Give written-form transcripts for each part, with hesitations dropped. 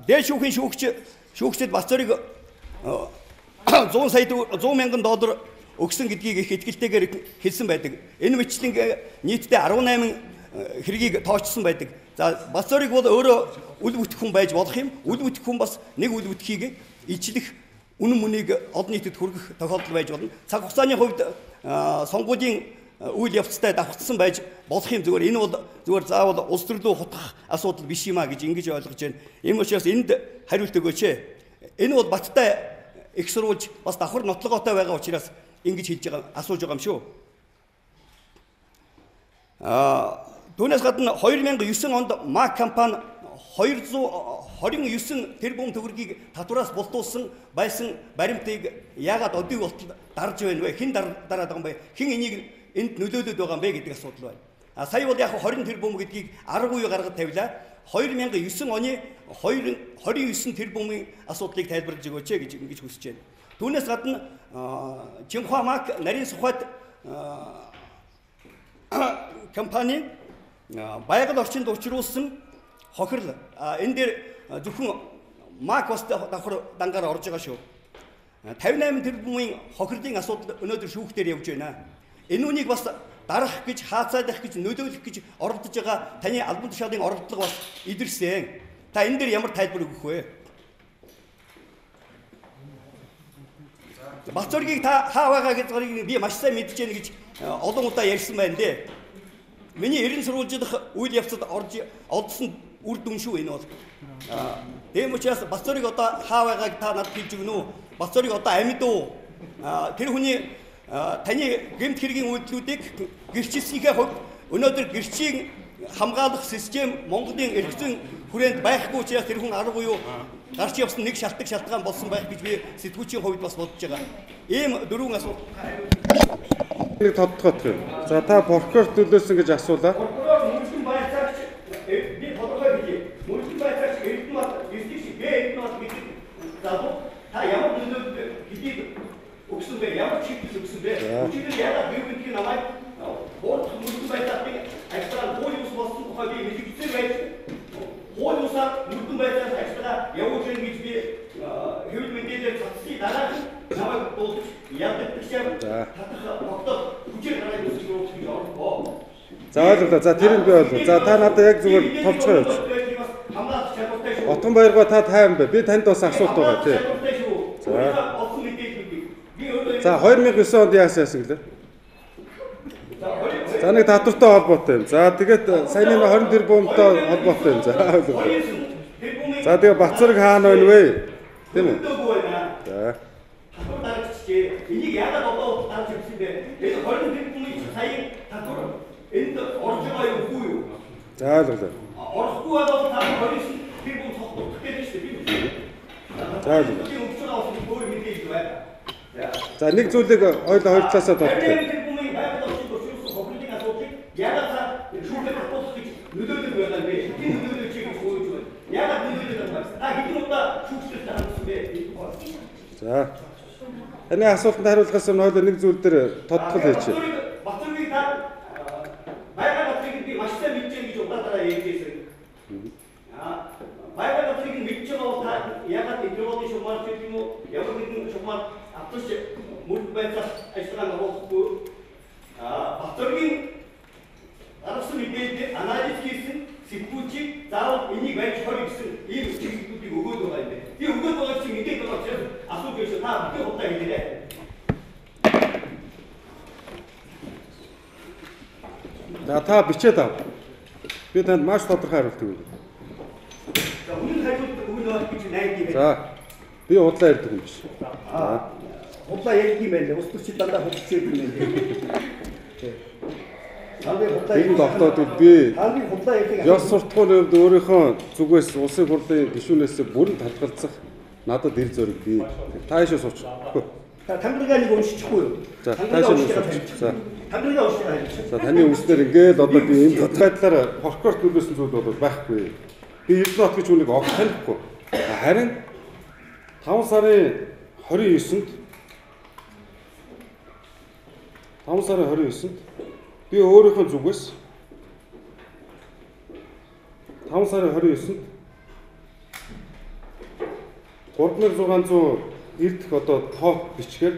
Дээд шүүхийн шүүгчид бас зэрэг 100 мянган доллар өгсөн гэдгийг их итгэлтэйгээр хэлсэн байдаг. Энэ мэтчлэн нийтдээ 18 хэргийг тоочсон байдаг. За бас зэрэг бол өөрөө үл бүтэх хүн байж болох юм. Үл бүтэх хүн бас нэг үл бүтхийг ижлэх үнэн мөнийг олон нийтэд хүргэх тохиолдол байж болно. Цаг хугацааны хувьд сонгуулийн үйл явцтай давхцсан байж болох юм. Зүгээр энэ бол зүгээр заавал улс төрлөө хутгах асуудал биш юм а гэж ингэж ойлгож байна. Ийм учраас энд хариулт өгөөч. Энэ бол баттай их сурвалж бас давхар нотлогоотой байгаа учраас ингэж хэлж байгаа асууж байгаа юм шүү. Түүнээс гадна 2009 онд МАК компани 229 тэрбум төгрөгийг татвараас бултуулсан байсан баримтыг яагаад одыг болтол дарж байна вэ? Хэн дараад байгаа юм бэ? Хэн энийг энд нөлөөлөд байгаа юм бэ гэдэг асуудал байна. Сая бол яг 20 тэрбум гэдгийг 10% гаргаж тавилаа. 2009 оны 29 тэрбумын асуудлыг тайлбарлаж өгөөч гэж ингэж хүсэж байна. Түүнээс гадна Жинхуа МАК нарийн сухад компани байгаль орчинд учруулсан хохирол энэ дээр зөвхөн МАК бас давхар дангаар орж байгаа шүү. 58 тэрбумын хохирлын асуудал өнөөдөр шүүхтээр явж байна. Энэ үнийг бас дарах гэж, хаацаадах гэж, нөлөөлөх гэж оролдож байгаа таны албан тушаалын оролдлого бас илэрсэн. Та энэ дээр ямар тайлбар өгөх вэ? Бацоргийг та хаа байгаа гэдгийг би маш сайн мэдж байна гэж олон удаа ярьсан байна дээ. Миний эрен сурвалжлах үйл явцад олдсон үр дүн шүү энэ бол. Тийм учраас Бацорыг одоо хаа байгааг та надад хэлж өгнө үү? Бацорыг одоо амьд уу? Тэр хүний таны гэмт хэргийн үйлдэлүүдийг гэрчилсийнхээ хувьд өнөөдөр гэрчийн хамгаалах систем Монголын эргэцэн хүрээнд байхгүй учраас тэр хүн 10% гарч явсан нэг шалтгаан болсон байх гэж би сэтгүүчийн хувьд бас бодож байгаа. Ийм дөрвөн асуудал. Нэг тодтогох юм. За та прокурор төлөөсөн гэж асуулаа. Мөрдөн байцаагч би тодорхой хэлье. Мөрдөн байцаагч Эрдэнэбат Эрдэнэбат гэдэг залуу та ямар нөлөөлөл гэдгийг өгсөн бэ? Ямар чиглэл өгсөн бэ? Өчигдөр яагаад бивэнтгийн намайг боодох мөрдөн байцаагчдын ажлаар хууль ус болсон тухай би хэлчихсэн байж хууль усаар мөрдөн байцаагч ажлаа явуулж гэнэ гэж би хэвлэл мэдээлэл цацсны дараа намайг дуулж яддаг шав татах тогтоод хүчээр гараад үсэж явуулж гэж орлоо. За ойлголоо. За тэрийг би ойлголоо. За та надад яг зүгээр товчгоо явууч. Отгон баяргаа та тайван бай. Би танд бас асуулт байгаа тий. За 2009 онд яасан гэлээ? За нэг татвартай холбоотой юм. За тэгээд саяны 20 тэрбумтай холбоотой юм. За ойлголоо. За тэгээд Бацорыг хаана байна вэ? Тийм үү? За. Татвар дарагчдээ энийг яагаад одоо дарж ирсэн бэ? Энэ 20 тэрбумын сая татвар энд орж байгаа юу үгүй юу? За ойлголоо. Орохгүй бол та 20 тэрбум цогцох гэдэг шүү дээ. За ойлголоо. За нэг зүйлийг хоёулаа хоёр талаасаа тодтолъё. Тэрбумын байгаль орчинд учруулсан хохирлын асуудлыг яагаад шүүхэд татуулах гэж нөлөөлөж байгаа юм бэ? Энэ нөлөөлөж чиг хөөж байна. Яагаад нөлөөлөж байгаа юм бэ? Та хэдэн удаа шүүгчдэрт хандсан бэ? За. Таны асуултанд хариулахаас өмнө хоёулаа нэг зүйл дээр тодтол хийчихье. Бацорыг та байгаль орчинд би маш сайн мэдж байгаа гэж удаатараа ярьжсэн. Байгаль орчинд мэдж байгаа бол та яагаад идеологи шугамар гэх юм уу? Ямар нэгэн шугамар авч мөрд байцаас ажиллагаанд оруулахгүй. Бацоргийн аргасан мэдээлэл анализ хийсэн сэтгүүлчийг заавал энийг байж хорь гэсэн ийм чиглэлүүдийг өгөөд байгаа юм байна. Би өгөөд байгаа чинь мэдээд байгаа учраас асууж байсан. Та бүхэн удаа хэлээ. За та бичээд ав. Би танд маш тодорхой хариулт өгье. За үнэн хариулт өгнө гэж найдаж байна. За би худлаа ярьдаг юм биш. Худлаа ярьдаг юм байна. Ус төрчид дандаа худлцээд юм байна. Энэ тогтоодод би ёс суртахууны хувьд өөрийнхөө зүгээс улсын хурлын гишүүнээс бүрэн талхалцах надад ир зориг бий. Таашаа сууч. Та тамиргааныг уншчихгүй юу? За таашаа сууч. За. Тамиргаа уншиж. За таны үснээр ингээд одоо би энэ тодорхойлолоор прокурор төлөөсөн зүйл бол байхгүй. Би Эрдэнэбат гэж үнийг огт танихгүй. Харин 5 сарын 29-нд би өөрийнхөө зүгээс 5 сарын 29-нд 3690 дэх одоо топ бичгээр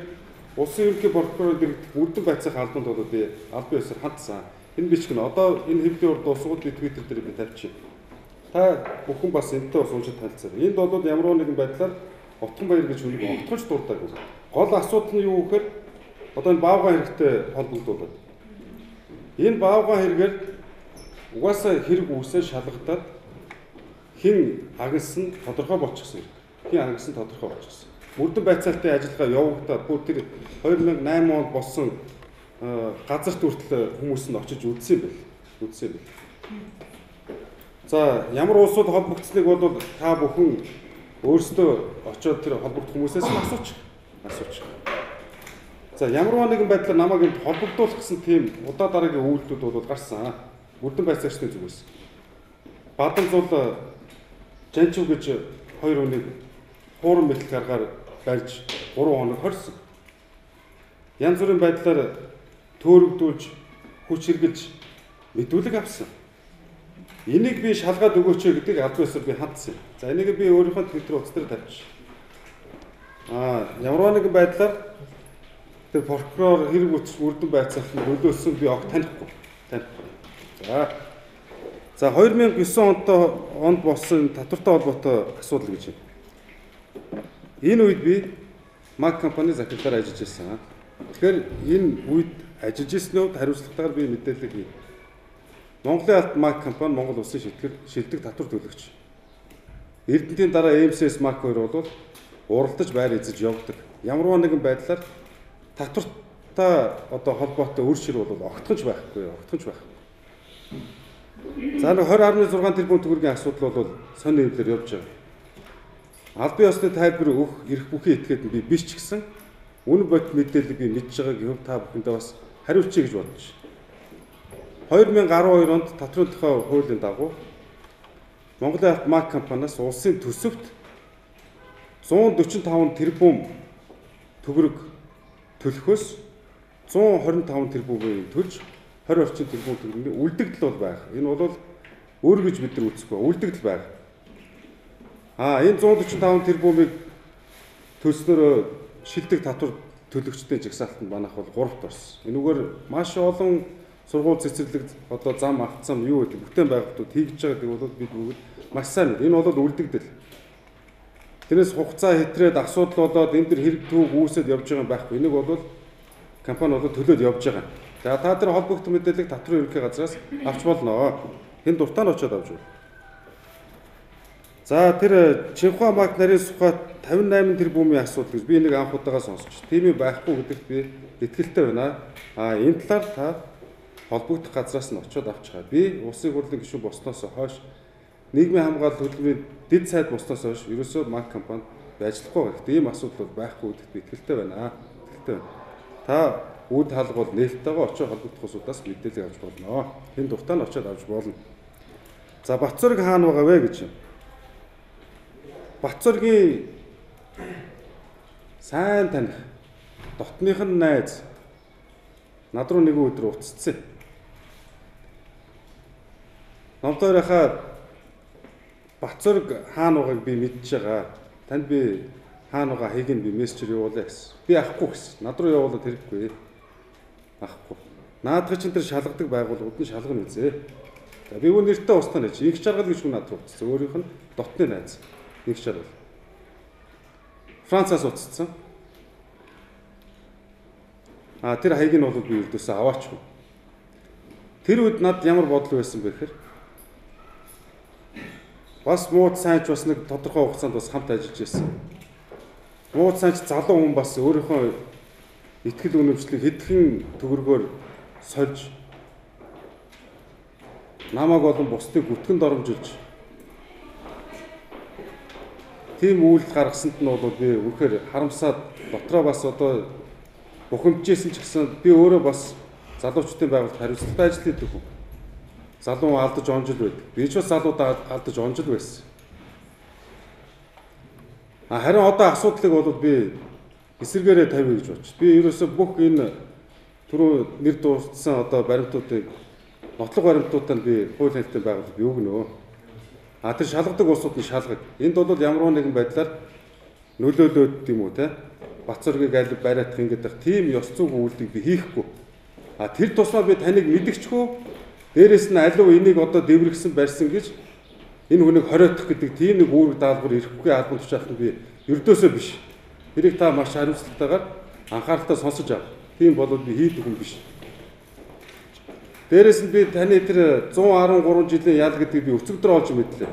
улсын ерөнхий прокурор дэргэдэх мөрдөн байцаах албанд бол би албан ёсоор хандсан. Энэ бичиг нь одоо энэ хэвлэлийн урд усууд би Twitter дээр би тавьчих. Та бүхэн бас энэтэй бас уншиж танилцаарай. Энд бол ямар нэгэн байдлаар Утган баяр гэж үнийг огтхож дурдаагүй. Гол асуудал нь юу гэхээр одоо энэ баавгаан хэрэгтэй холбогдуулаад. Энэ баавгаан хэрэгээр угаасаа хэрэг үүсээ шалгагдаад хэн агнсан тодорхой болчихсон юм. Хэн агнсан тодорхой болчихсон. Мөрдөн байцаалтын ажиллагаа явагдаад бүр тэр 2008 онд болсон газарт хүртэл хүмүүс нь очиж үзсэн байл. Үзсэн байл. За ямар улсууд холбогдсныг бол та бүхэн өөрсдөө очиод тэр холбогдох хүмүүсээс асууч. За ямар нэгэн байдлаар намайг энд холбогдуулах гэсэн тийм удаа дараагийн үйлдэлүүд бол гарсан. Мөрдөн байцаагчдын зүгээс. Баданзуул Жанчив гэж хоёр хүнийг хууран мэтлэг аргаар барьж 3 хоног хорьсон. Янз бүрийн байдлаар төөрөгдүүлж, хүч хэрглэж мэдүүлэг авсан. Энийг би шалгаад өгөөч гэдэг албан ёсоор би хандсан. За энийг би өөрийнхөө Twitter утас дээр тавьчих. Ямар нэгэн байдлаар тэр прокурор хэрэг үүсч мөрдөн байцаалт нь нөлөөлсөн би огт танихгүй. За 2009 онд болсон татвартай холбоотой асуудал гэж байна. Энэ үед би МАК компани захирлаар ажиллаж байсан. Тэгэхээр энэ үед ажиллаж ирсний хувьд хариуцлагатайгаар би мэдээлэл хий. Монголын алт МАК компани Монгол улсын шилдэг татвар төлөгч. Эрдэнтийн дараа МСС МАК 2 бол уралдаж байр эзэж явдаг. Ямар нэгэн байдлаар татвартай одоо холбоотой үр шир бол огтхож байхгүй. За нэг 20.6 тэрбум төгрөгийн асуудал бол сонин хэвлэлээр явж байгаа. Албан ёсны тайлбар өгөх эрх бүхий этгээд би биш ч гэсэн үнэн бодит мэдээлэл би мэдж байгааг хөв та бүхэндээ бас хариулчих гэж бодож байна. 2012 онд татварын тухай хуулийн дагуу Монголын алт МАК компаниас улсын төсөвт 145 тэрбум төгрөг төлөхөөс 125 тэрбумыг төлж 20 орчим тэрбум төгрөгийн үлдэгдэл бол байх. Энэ бол өөр гэж бид нар үзэхгүй. Үлдэгдэл байх. Энэ 145 тэрбумыг төлснөөр шилдэг татвар төлөгчдийн жагсаалтанд манайх бол 3-т орсон. Энэгээр маш олон сургууль цэцэрлэг одоо зам автсан юу гэдэг бүтээн байгуулалтууд хийж байгаа гэдэг бол бид бүгд маш сайн мэд. Энэ бол үлдэгдэл. Тэрнээс хугацаа хэтрээд асуудал болоод энэ төр хэрэг түүх үүсэд явж байгаа юм байхгүй. Энийг бол компани бол төлөөд явж байгаа. За та тэр холбогдох мэдээллийг татварын ерөнхий газраас авч болно. Энд дуртай нь очиод авч байна. За тэр Чинхua МАК нарийн сухад 58 тэрбумын асуудал гэж би энийг анх удаага сонсч. Тийм юм байхгүй гэдэгт би итгэлтэй байна. Энэ талаар та холбогдох газраас нь очиод авчихаа. Би улсын хурлын гишүүн болсноос хойш нийгмийн хамгаалалт хөтөлбөрийн дэд сайд болсноос хойш ерөөсөө МАК компанид ажиллахгүй гэх ийм асуудал бол байхгүй гэдэгт би итгэлтэй байна. Та үд хаалга бол нээлттэйгээ очиод холбогдох усудаас мэдээлэл авч болно. Энэ дуртай нь очиод авч болно. За Батцорыг хаана байгаа вэ гэж. Батцоргийн сайн таних дотных нь найз над руу нэг өдөр уццсан. Номтойрохоо Батцорыг хаана байгааг би мэдж байгаа. Танд би хаана байгаа хийг нь би мессежээр явуулаа гэсэн. Би авахгүй гэсэн. Над руу явуулаад хэрэггүй. Авахгүй. Наадах чинь тэр шалгадаг байгууллагууд нь шалгана үзээ. За би өөр нэртэй устгана гэж. Их жаргал гэж хүн над руу уцсан. Өөрийнх нь дотны найз. Их жаргал. Францаас уцсан. Тэр хаяг нь бол би өрдөөсөө аваачихгүй. Тэр үед над ямар бодол байсан бэ гэхээр бас мууд сайнч бас нэг тодорхой хугацаанд бас хамт ажиллаж байсан. Мууд сайнч залуу хүн бас өөрийнхөө итгэл үнэмшлийг хэдхэн төгрөгөөр сольж намайг болон бусдыг бүтгэнд оромжилж тийм үйлдэл гаргасанд нь бол би үнэхээр харамсаад дотроо бас одоо бухимдажсэн ч гэсэн би өөрөө бас залуучдын байгууллагад хариуцлагатай ажил хийдэг хүн. Залуу алдаж онжил байдаг. Би ч бас залуудаа алдаж онжил байсан. Харин одоо асуудлыг бол би эсэргээрээ тавья гэж бодчих. Би ерөөсөө бүх энэ түрүү нэр дурдсан одоо баримтуудыг нотлог баримтуудаа би хууль хэлтэй байгуулалт би өгнө. Тэр шалгадаг улсууд нь шалгаг. Энд бол ямар нэгэн байдлаар нөлөөлөөд юм уу те Бацоргийг аль бариадах ингээд тийм ёс зүйн үйлдэл би хийхгүй. А тэр тусмаа би таныг мэдгчгүй дээрэс нь аливаа энийг одоо дэврэгсэн барьсан гэж энэ хүнийг хориотох гэдэг тийм нэг үүрэг даалгавар ирэхгүй албан тушаалт нь би ердөөсөө биш. Тэрийг та маш хариуцлагатайгаар анхааралтай сонсож ав. Тийм болоод би хийдэг юм биш. Дээрэс нь би таны тэр 113 жилийн ял гэдгийг би өцөгдөр олж мэдлээ.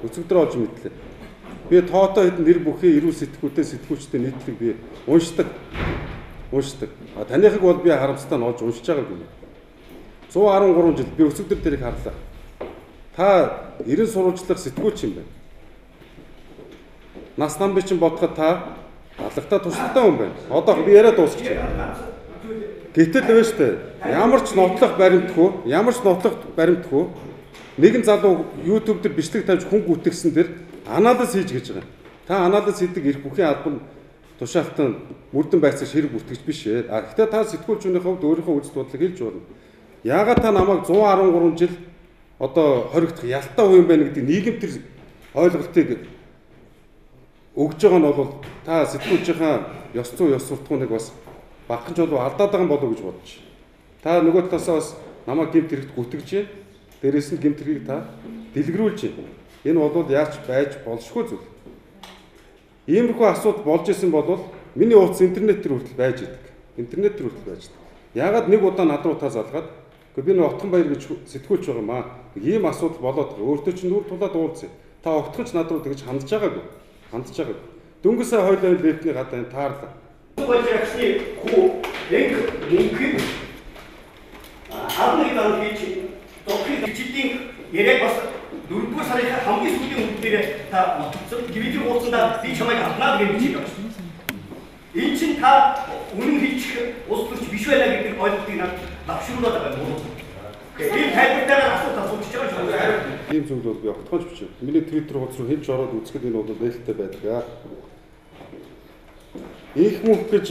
Өцөгдөр олж мэдлээ. Би тоотоо хэдэн нэр бүхий эрүүл сэтгүүлтэй сэтгүүлчтэй нийтлэг би уншдаг. А таныхыг бол би харамсалтай нь олж уншиж байгааг юм. 113 жил би өцөгдөр тэрийг харлаа. Та 90 сурвалжлах сэтгүүлч юм байна. Нас нам би чинь бодоход та аллагтаа тусалтай хүн байна. Одоо би яриа дуусчих. Гэтэл вэ штэ. Ямар ч нотлох баримтгүй, нэгэн залуу YouTube дээр бичлэг тавьж хүн гүйтгсэн дэр анализ хийж гэж байгаа. Та анализ хийдэг эрх бүхий албан тушаалтан мөрдөн байцаагч хэрэг бүртгэж биш ээ. А гэхдээ та сэтгүүлчүүнийхээ хувьд өөрийнхөө үзэл бодлыг хэлж болно. Яагаад та намайг 113 жил одоо хоригдох ялтай хүн байна гэдэг нийгэм төр ойлголтыг өгж байгаа нь бол та сэтгүүлчийнхаа ёс зүй ёс суртахууныг бас багхан ч болов алдаад байгаа юм болов уу гэж бодож. Та нөгөө талаасаа бас намайг гэмт хэрэгт гүтгэж, дээрээс нь гэмт хэргийг та дэлгэрүүлж байна. Энэ бол яаж байж болшгүй зүйл. Иймэрхүү асуудал болж исэн бол миний утас интернет дээр хүртэл байж идэг. Яагаад нэг удаа над руу та залгаад би нэг Отхон баяр гэж сэтгүүлч байгаа юм аа. Ийм асуудал болоод байгаа. Өөртөө ч нүүр тулаад уулзъя. Та огтхонч над руу тэгж хандж байгаагүй. Дөнгөж сая хойлоо лейтний гадаа таарлаа. Баярчны хүү энх мөнгө авны дан хийж докторийн жилийн яриаг бас 4-р сарын хамгийн сүүлийн үед дээр та дивидер хуудсанда би чамайг авнаа гэж хэлж байгаа шүү. Энэ чинь та үнэн хэлчих улс төрч биш байлаа гэдэг ойлголтыг навшруулаад байгаа юм уу? Энэ тайлбартаар асуулт асууж байгаа шүү. Ийм зүйл бол би огтхонч биш. Миний Twitter хуудас руу хэнж ороод үзэхэд энэ бол нээлттэй байдаг. Их мөнх гэж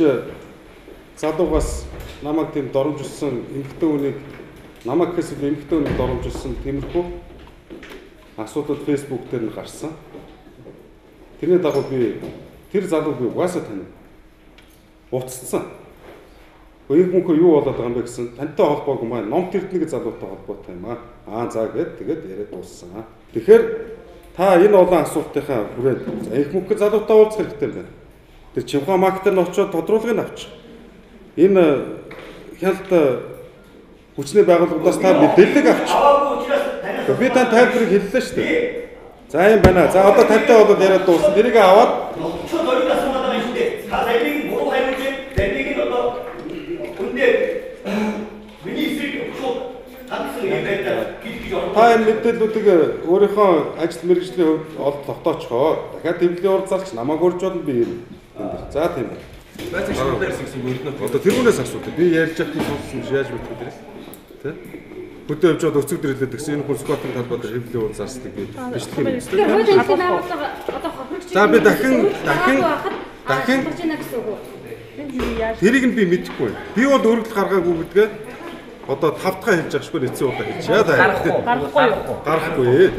залуугаас намайг тийм доромжилсан эмэгтэй хүнийг намайг гэхээс илүү эмэгтэй хүнийг доромжилсан тиймэрхүү асуудал Facebook дээр нь гарсан. Тэрний дагуу би тэр залууг би угаасаа таних. Уццсан. Их мөнхөө юу болоод байгаа юм бэ гэсэн тантай холбоогүй маань ном тэртнийг залуутай холбоотой юм аа. За тэгээд яриад дууссан. Тэгэхээр та энэ олон асуултынхаа хүрээд их мөнхөө залуутай уулзах хэрэгтэй байна. Тэр Чимхаа маркетер нь очиод тодруулгыг авчих. Энэ хялт хүчний байгууллагаас та мэдээлэл авчих. Би тань тайлбарыг хэллээ шүү дээ. За юм байна. За одоо тантай болоод яриад дууссан. Тэрийг аваад чод оройд асуумаад байгаа юм шүү дээ. Та зарим буруу хайрч, зарим нь одоо үндэ миний эсрэг шууд хандсан юм байна. Та энэ мэдээллүүдийг өөрийнхөө ажил мэргэжлийн хувьд олд тогтоочхоо. Дахиад тэмдэглэлийн урд залч намайг урьж болно би юм. За тийм байна. Байцаг шууд гэсэн үг. Одоо тэрүүнээс асуудаг. Би ярьж явах юм сонссон юм яаж мэдэх вэ? Тэ? Хөдөө явж бод өцөг дэрлээд гэсэн энэ хүн скотын талбай дээр хэвлэлийн уул зарсныг би бичлэг юм. За би дахин тэрийг нь би мэдэхгүй. Би бол өргөл гаргаагүй гэдгээ одоо 5 дахь хэлж байгаа шүү дээ эцсийн удаа хэлчихээ. Гарахгүй. Гарахгүй.